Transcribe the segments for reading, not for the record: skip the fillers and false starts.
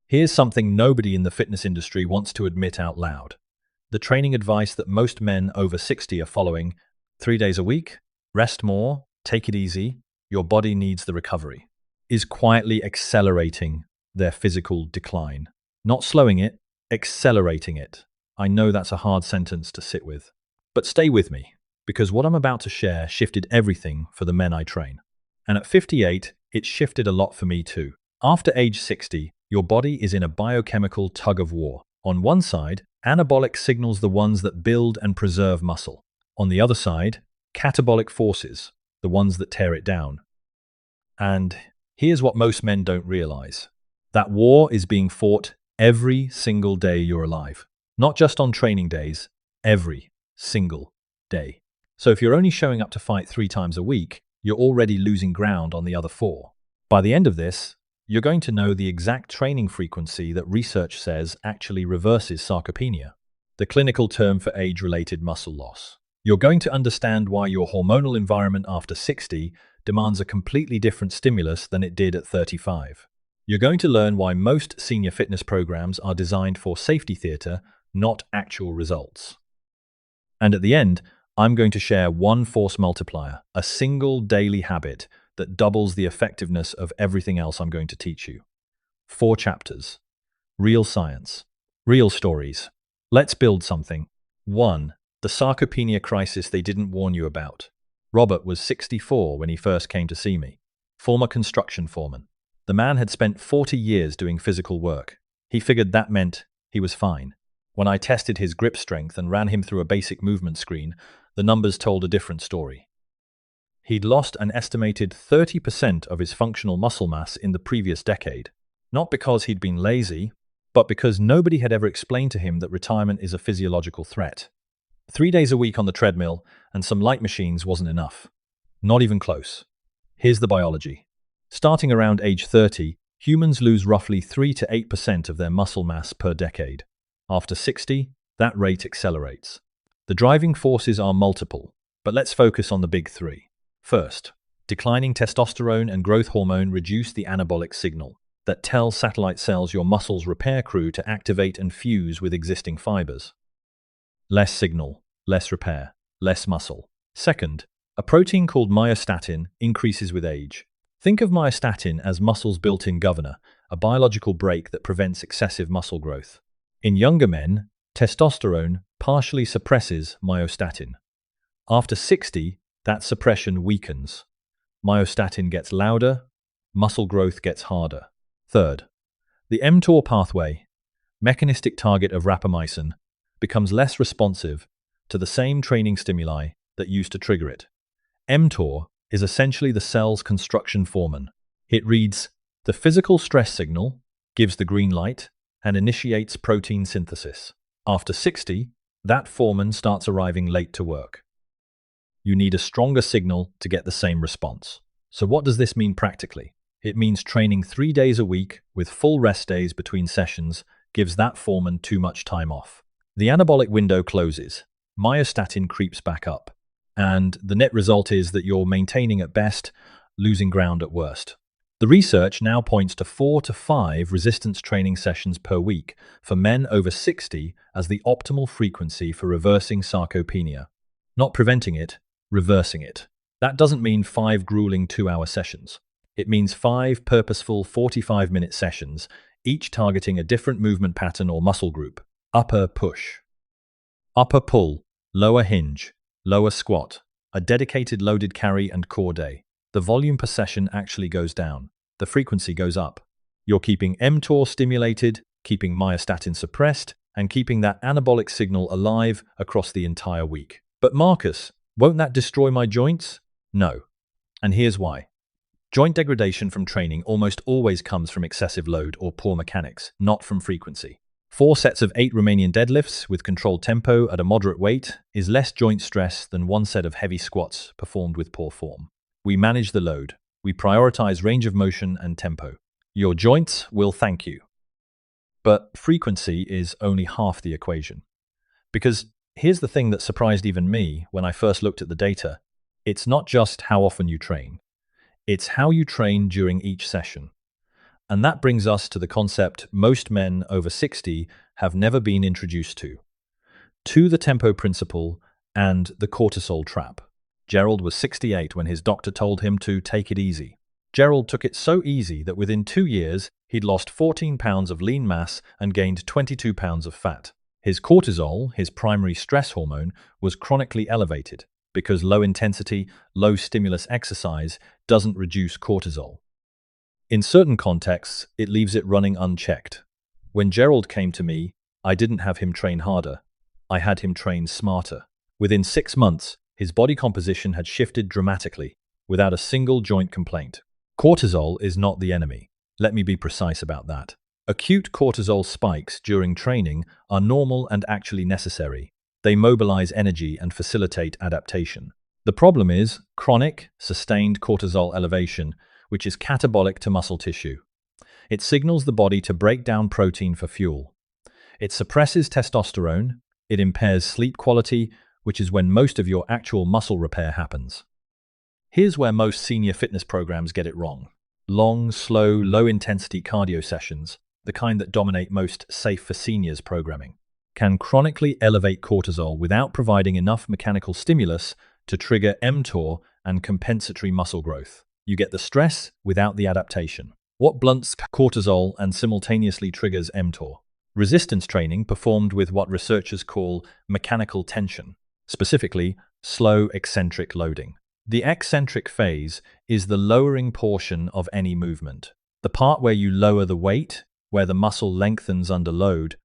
Here's something nobody in the fitness industry wants to admit out loud. The training advice that most men over 60 are following: 3 days a week, rest more, take it easy, your body needs the recovery, is quietly accelerating their physical decline. Not slowing it, accelerating it. I know that's a hard sentence to sit with. But stay with me, because what I'm about to share shifted everything for the men I train. And at 58, it shifted a lot for me too. After age 60, your body is in a biochemical tug of war. On one side, anabolic signals, the ones that build and preserve muscle. On the other side, catabolic forces, the ones that tear it down. And here's what most men don't realize. That war is being fought every single day you're alive. Not just on training days, every single day. So if you're only showing up to fight 3 times a week, you're already losing ground on the other 4. By the end of this, you're going to know the exact training frequency that research says actually reverses sarcopenia, the clinical term for age-related muscle loss. You're going to understand why your hormonal environment after 60 demands a completely different stimulus than it did at 35. You're going to learn why most senior fitness programs are designed for safety theater, not actual results. And at the end, I'm going to share one force multiplier, a single daily habit that doubles the effectiveness of everything else I'm going to teach you. 4 chapters. Real science. Real stories. Let's build something. 1. The sarcopenia crisis they didn't warn you about. Robert was 64 when he first came to see me. Former construction foreman. The man had spent 40 years doing physical work. He figured that meant he was fine. When I tested his grip strength and ran him through a basic movement screen, the numbers told a different story. He'd lost an estimated 30% of his functional muscle mass in the previous decade. Not because he'd been lazy, but because nobody had ever explained to him that retirement is a physiological threat. 3 days a week on the treadmill and some light machines wasn't enough. Not even close. Here's the biology. Starting around age 30, humans lose roughly 3 to 8% of their muscle mass per decade. After 60, that rate accelerates. The driving forces are multiple, but let's focus on the big 3. First, declining testosterone and growth hormone reduce the anabolic signal that tells satellite cells, your muscles' repair crew, to activate and fuse with existing fibers. Less signal, less repair, less muscle. Second, a protein called myostatin increases with age. Think of myostatin as muscle's built-in governor, a biological brake that prevents excessive muscle growth. In younger men, testosterone partially suppresses myostatin. After 60, that suppression weakens. Myostatin gets louder, muscle growth gets harder. Third, the mTOR pathway, mechanistic target of rapamycin, becomes less responsive to the same training stimuli that used to trigger it. mTOR is essentially the cell's construction foreman. It reads the physical stress signal, gives the green light, and initiates protein synthesis. After 60, that foreman starts arriving late to work. You need a stronger signal to get the same response. So what does this mean practically? It means training 3 days a week with full rest days between sessions gives that foreman too much time off. The anabolic window closes, myostatin creeps back up, and the net result is that you're maintaining at best, losing ground at worst. The research now points to 4 to 5 resistance training sessions per week for men over 60 as the optimal frequency for reversing sarcopenia. Not preventing it, reversing it. That doesn't mean 5 grueling 2-hour sessions. It means 5 purposeful 45-minute sessions, each targeting a different movement pattern or muscle group. Upper push, upper pull, lower hinge, lower squat, a dedicated loaded carry and core day. The volume per session actually goes down. The frequency goes up. You're keeping mTOR stimulated, keeping myostatin suppressed, and keeping that anabolic signal alive across the entire week. But Marcus, won't that destroy my joints? No. And here's why. Joint degradation from training almost always comes from excessive load or poor mechanics, not from frequency. 4 sets of 8 Romanian deadlifts with controlled tempo at a moderate weight is less joint stress than 1 set of heavy squats performed with poor form. We manage the load. We prioritize range of motion and tempo. Your joints will thank you. But frequency is only half the equation. Because here's the thing that surprised even me when I first looked at the data. It's not just how often you train. It's how you train during each session. And that brings us to the concept most men over 60 have never been introduced to the tempo principle and the cortisol trap. Gerald was 68 when his doctor told him to take it easy. Gerald took it so easy that within 2 years, he'd lost 14 pounds of lean mass and gained 22 pounds of fat. His cortisol, his primary stress hormone, was chronically elevated because low-intensity, low-stimulus exercise doesn't reduce cortisol. In certain contexts, it leaves it running unchecked. When Gerald came to me, I didn't have him train harder. I had him train smarter. Within 6 months, his body composition had shifted dramatically, without a single joint complaint. Cortisol is not the enemy. Let me be precise about that. Acute cortisol spikes during training are normal and actually necessary. They mobilize energy and facilitate adaptation. The problem is chronic, sustained cortisol elevation, which is catabolic to muscle tissue. It signals the body to break down protein for fuel. It suppresses testosterone. It impairs sleep quality, which is when most of your actual muscle repair happens. Here's where most senior fitness programs get it wrong. Long, slow, low-intensity cardio sessions, the kind that dominate most safe for seniors programming, can chronically elevate cortisol without providing enough mechanical stimulus to trigger mTOR and compensatory muscle growth. You get the stress without the adaptation. What blunts cortisol and simultaneously triggers mTOR? Resistance training performed with what researchers call mechanical tension, specifically slow eccentric loading. The eccentric phase is the lowering portion of any movement, the part where you lower the weight, where the muscle lengthens under load.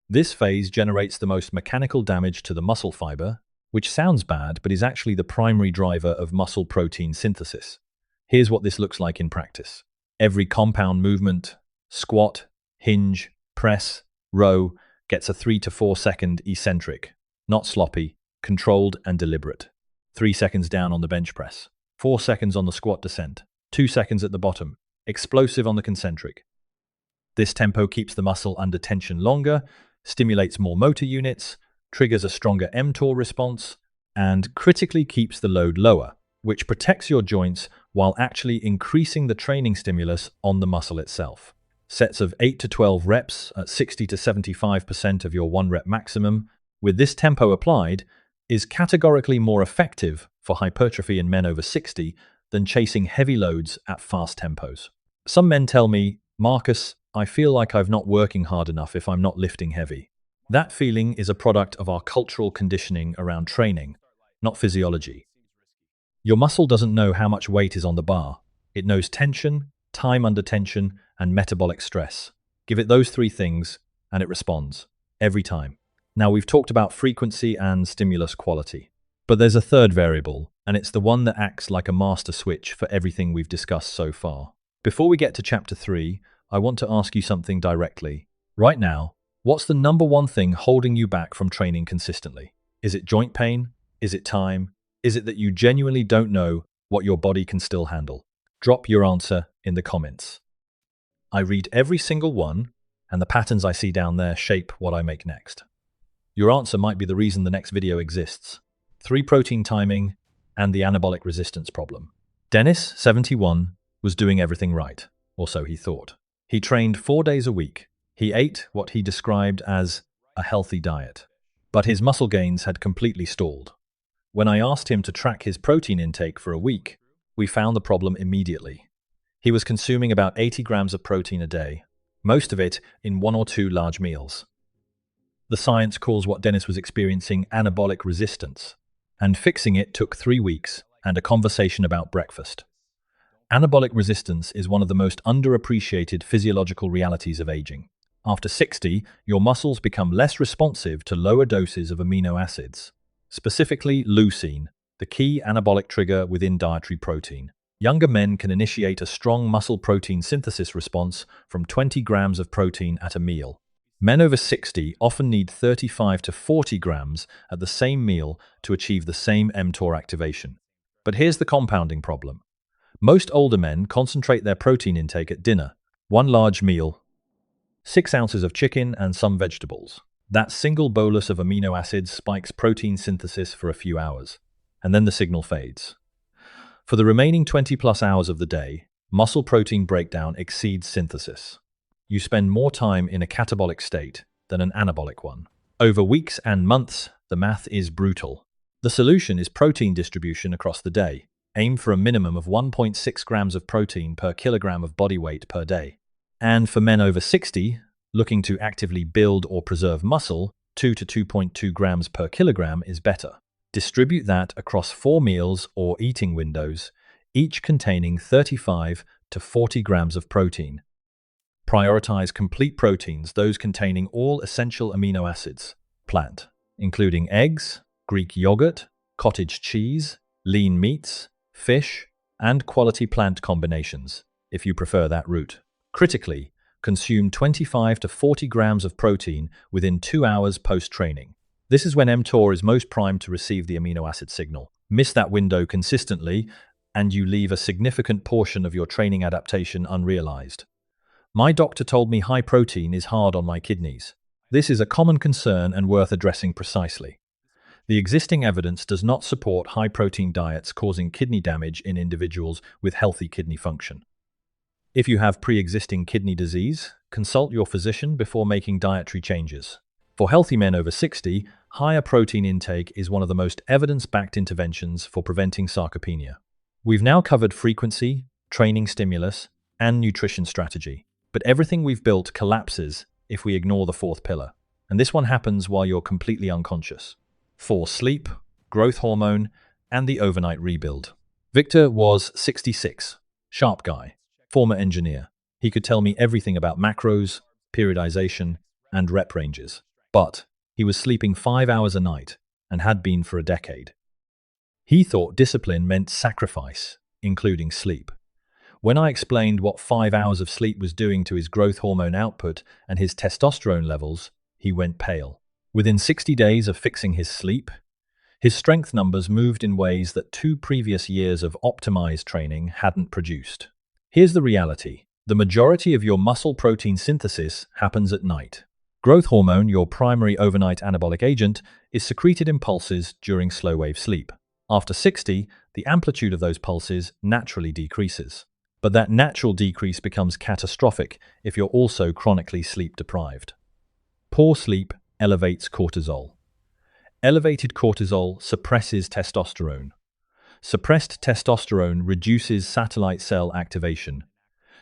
This phase generates the most mechanical damage to the muscle fiber, which sounds bad but is actually the primary driver of muscle protein synthesis. Here's what this looks like in practice. Every compound movement, squat, hinge, press, row, gets a 3 to 4 second eccentric, not sloppy, controlled and deliberate. 3 seconds down on the bench press, 4 seconds on the squat descent, 2 seconds at the bottom, explosive on the concentric. This tempo keeps the muscle under tension longer, stimulates more motor units, triggers a stronger mTOR response, and critically keeps the load lower, which protects your joints while actually increasing the training stimulus on the muscle itself. Sets of 8 to 12 reps at 60 to 75% of your 1 rep maximum, with this tempo applied, is categorically more effective for hypertrophy in men over 60 than chasing heavy loads at fast tempos. Some men tell me, "Marcus, I feel like I'm not working hard enough if I'm not lifting heavy." That feeling is a product of our cultural conditioning around training, not physiology. Your muscle doesn't know how much weight is on the bar. It knows tension, time under tension, and metabolic stress. Give it those 3 things, and it responds. Every time. Now, we've talked about frequency and stimulus quality. But there's a third variable, and it's the one that acts like a master switch for everything we've discussed so far. Before we get to Chapter 3, I want to ask you something directly. Right now, what's the number one thing holding you back from training consistently? Is it joint pain? Is it time? Is it that you genuinely don't know what your body can still handle? Drop your answer in the comments. I read every single one, and the patterns I see down there shape what I make next. Your answer might be the reason the next video exists. 3 protein timing and the anabolic resistance problem. Dennis, 71, was doing everything right, or so he thought. He trained 4 days a week. He ate what he described as a healthy diet. But his muscle gains had completely stalled. When I asked him to track his protein intake for a week, we found the problem immediately. He was consuming about 80 grams of protein a day, most of it in 1 or 2 large meals. The science calls what Dennis was experiencing anabolic resistance, and fixing it took 3 weeks and a conversation about breakfast. Anabolic resistance is one of the most underappreciated physiological realities of aging. After 60, your muscles become less responsive to lower doses of amino acids, specifically leucine, the key anabolic trigger within dietary protein. Younger men can initiate a strong muscle protein synthesis response from 20 grams of protein at a meal. Men over 60 often need 35 to 40 grams at the same meal to achieve the same mTOR activation. But here's the compounding problem. Most older men concentrate their protein intake at dinner, 1 large meal, 6 ounces of chicken and some vegetables. That single bolus of amino acids spikes protein synthesis for a few hours, and then the signal fades. For the remaining 20 plus hours of the day, Muscle protein breakdown exceeds synthesis. You spend more time in a catabolic state than an anabolic one. Over weeks and months, the math is brutal. The solution is protein distribution across the day. Aim for a minimum of 1.6 grams of protein per kilogram of body weight per day. And for men over 60, looking to actively build or preserve muscle, 2 to 2.2 grams per kilogram is better. Distribute that across 4 meals or eating windows, each containing 35 to 40 grams of protein. Prioritize complete proteins, those containing all essential amino acids, plant, including eggs, Greek yogurt, cottage cheese, lean meats, fish, and quality plant combinations, if you prefer that route. Critically, consume 25 to 40 grams of protein within 2 hours post-training. This is when mTOR is most primed to receive the amino acid signal. Miss that window consistently, and you leave a significant portion of your training adaptation unrealized. My doctor told me high protein is hard on my kidneys. This is a common concern and worth addressing precisely. The existing evidence does not support high-protein diets causing kidney damage in individuals with healthy kidney function. If you have pre-existing kidney disease, consult your physician before making dietary changes. For healthy men over 60, higher protein intake is one of the most evidence-backed interventions for preventing sarcopenia. We've now covered frequency, training stimulus, and nutrition strategy. But everything we've built collapses if we ignore the fourth pillar. And this one happens while you're completely unconscious. For sleep, growth hormone, and the overnight rebuild. Victor was 66, sharp guy, former engineer. He could tell me everything about macros, periodization, and rep ranges. But he was sleeping 5 hours a night and had been for a decade. He thought discipline meant sacrifice, including sleep. When I explained what 5 hours of sleep was doing to his growth hormone output and his testosterone levels, he went pale. Within 60 days of fixing his sleep, his strength numbers moved in ways that 2 previous years of optimized training hadn't produced. Here's the reality. The majority of your muscle protein synthesis happens at night. Growth hormone, your primary overnight anabolic agent, is secreted in pulses during slow-wave sleep. After 60, the amplitude of those pulses naturally decreases. But that natural decrease becomes catastrophic if you're also chronically sleep-deprived. Poor sleep elevates cortisol. Elevated cortisol suppresses testosterone. Suppressed testosterone reduces satellite cell activation.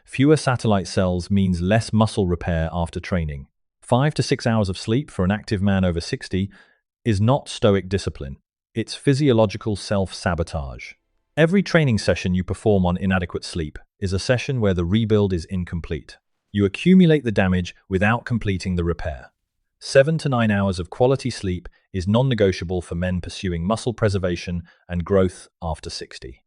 Fewer satellite cells means less muscle repair after training. 5 to 6 hours of sleep for an active man over 60 is not stoic discipline. It's physiological self-sabotage. Every training session you perform on inadequate sleep is a session where the rebuild is incomplete. You accumulate the damage without completing the repair. 7 to 9 hours of quality sleep is non-negotiable for men pursuing muscle preservation and growth after 60.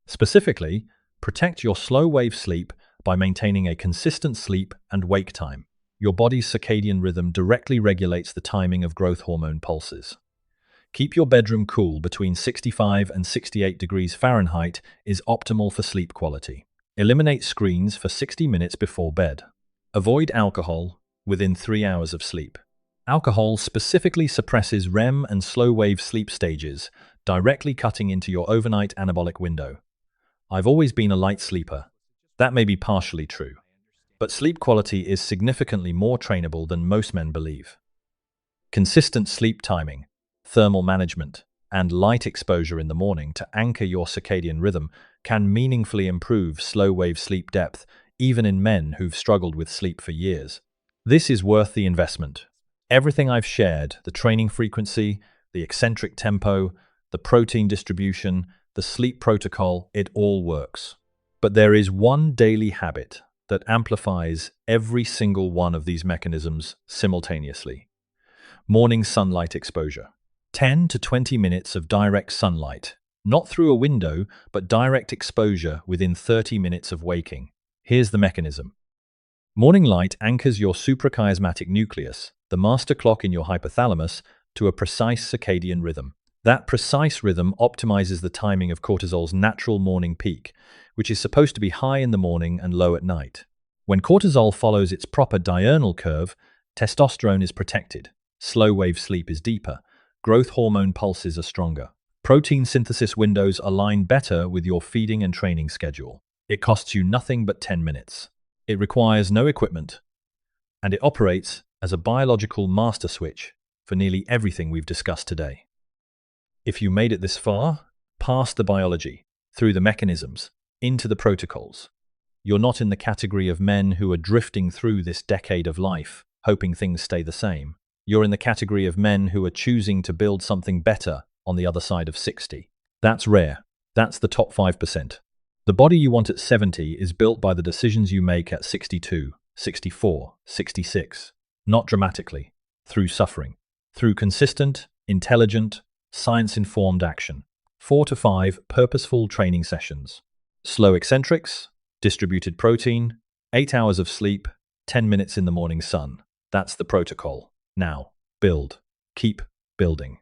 Specifically, protect your slow-wave sleep by maintaining a consistent sleep and wake time. Your body's circadian rhythm directly regulates the timing of growth hormone pulses. Keep your bedroom cool between 65 and 68 degrees Fahrenheit is optimal for sleep quality. Eliminate screens for 60 minutes before bed. Avoid alcohol within 3 hours of sleep. Alcohol specifically suppresses REM and slow-wave sleep stages, directly cutting into your overnight anabolic window. I've always been a light sleeper. That may be partially true. But sleep quality is significantly more trainable than most men believe. Consistent sleep timing, thermal management, and light exposure in the morning to anchor your circadian rhythm can meaningfully improve slow-wave sleep depth, even in men who've struggled with sleep for years. This is worth the investment. Everything I've shared, the training frequency, the eccentric tempo, the protein distribution, the sleep protocol, it all works. But there is one daily habit that amplifies every single one of these mechanisms simultaneously. Morning sunlight exposure. 10 to 20 minutes of direct sunlight, not through a window, but direct exposure within 30 minutes of waking. Here's the mechanism. Morning light anchors your suprachiasmatic nucleus, the master clock in your hypothalamus, to a precise circadian rhythm. That precise rhythm optimizes the timing of cortisol's natural morning peak, which is supposed to be high in the morning and low at night. When cortisol follows its proper diurnal curve, testosterone is protected, slow-wave sleep is deeper, growth hormone pulses are stronger. Protein synthesis windows align better with your feeding and training schedule. It costs you nothing but 10 minutes. It requires no equipment, and it operates as a biological master switch for nearly everything we've discussed today. If you made it this far, past the biology, through the mechanisms, into the protocols, you're not in the category of men who are drifting through this decade of life, hoping things stay the same. You're in the category of men who are choosing to build something better on the other side of 60. That's rare. That's the top 5%. The body you want at 70 is built by the decisions you make at 62, 64, 66. Not dramatically, through suffering. Through consistent, intelligent, science-informed action. 4 to 5 purposeful training sessions. Slow eccentrics, distributed protein, 8 hours of sleep, 10 minutes in the morning sun. That's the protocol. Now, build. Keep building.